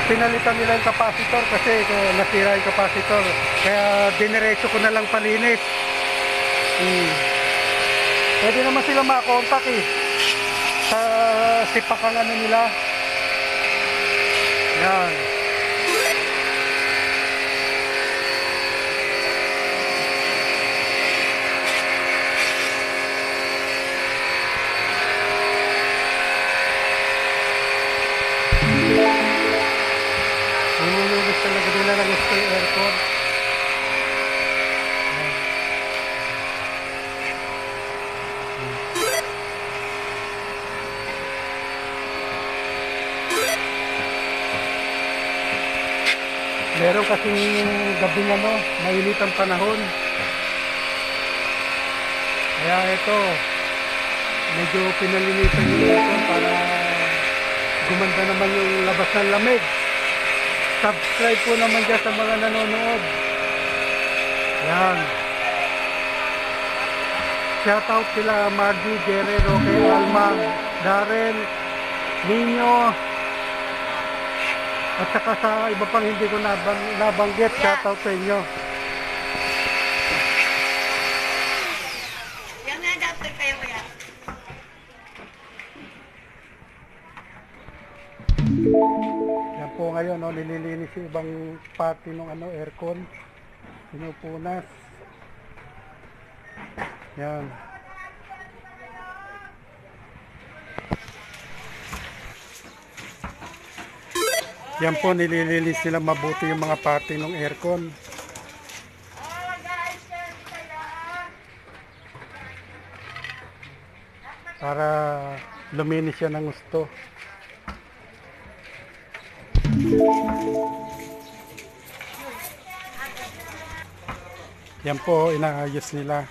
pinalitan nila yung capacitor kasi nasira yung capacitor. Kaya dinerecho ko na lang palinis. Pwede naman sila makontak sa sipakang ano nila. Yan. Nilulubos talaga nila ng gusto yung aircon. Meron kasing gabing mainit ang panahon. Kaya ito, medyo pinalinisan yung aircon para gumanda naman yung labas ng lamig. Subscribe po naman dyan sa mga nanonood. Yan. Shoutout sila Margie, Guerrero, kay Alma, Darren, Nino, at saka sa iba pang hindi ko nabanggit. Shoutout sa inyo. Yan na, adapter kayo kuya. Yan po ngayon, nililinis yung ibang pati ng aircon. Pinupunas. Yan. Yan po, nililinis nila mabuti yung mga pati ng aircon. Para luminis siya ng gusto. Yan po, inaayos nila.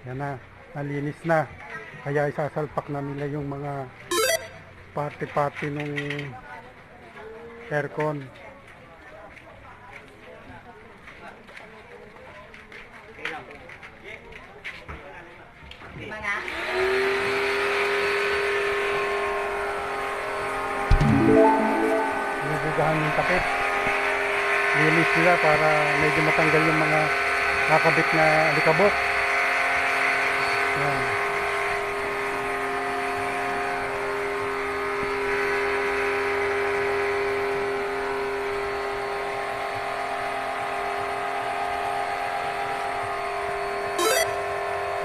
Yan na, nalinis na. Kaya isasalpak na nila yung mga pati-pati ng aircon. Nagugahan yung takip. Linis nila para medyo matanggal yung mga nakabit na alikabok. Yan.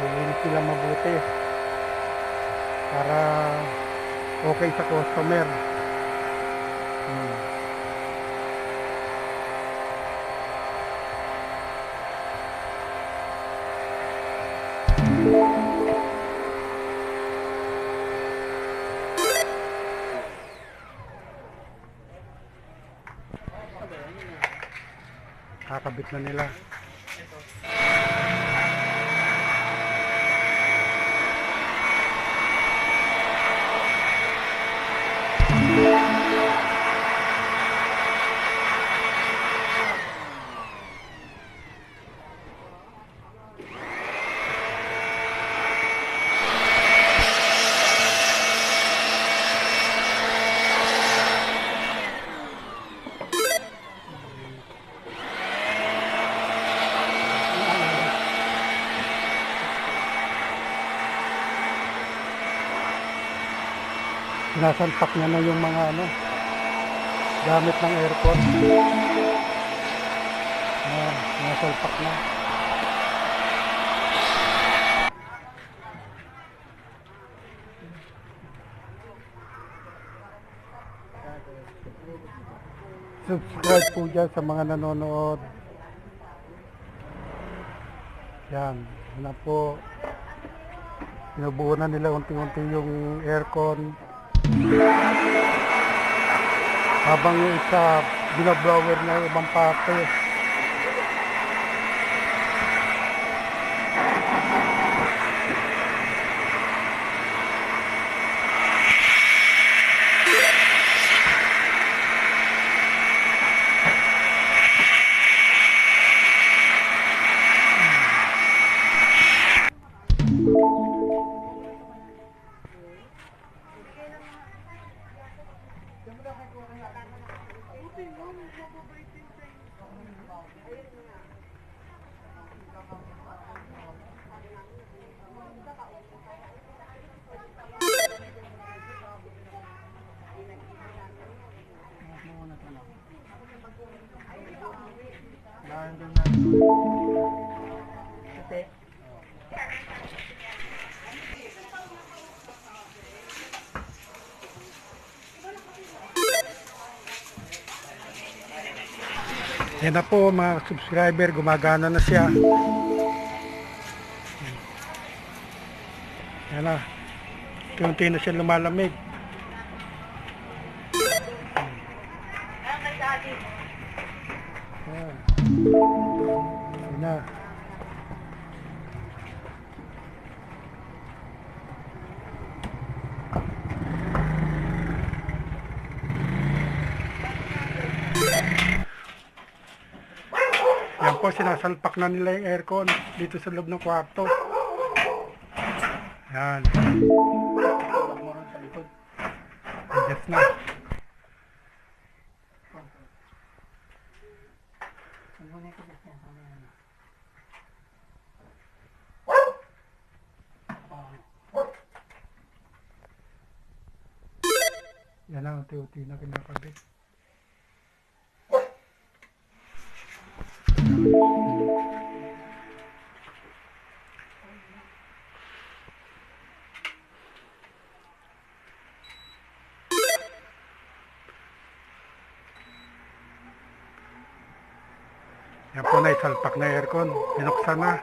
Linis sila mabuti para okay sa customer. Kakabit na nila. Sinasalpak niya na yung mga gamit ng aircon. Sinasalpak na. Subscribe po dyan sa mga nanonood. Yan. Yan po. Binubuo na nila unti-unti yung aircon. Habang yung isa binablower na yung ibang parte. Yan na po mga subscriber, gumagana na siya. Yan na. Unti na siya lumalamig. Yan. Yan na. Yan po, sinasalpak na nila yung aircon dito sa loob ng kwarto. Yan. Adjust na. Yan na, unti-unti na kinakabit. Yan po na, isalpak na aircon. Binuksan na.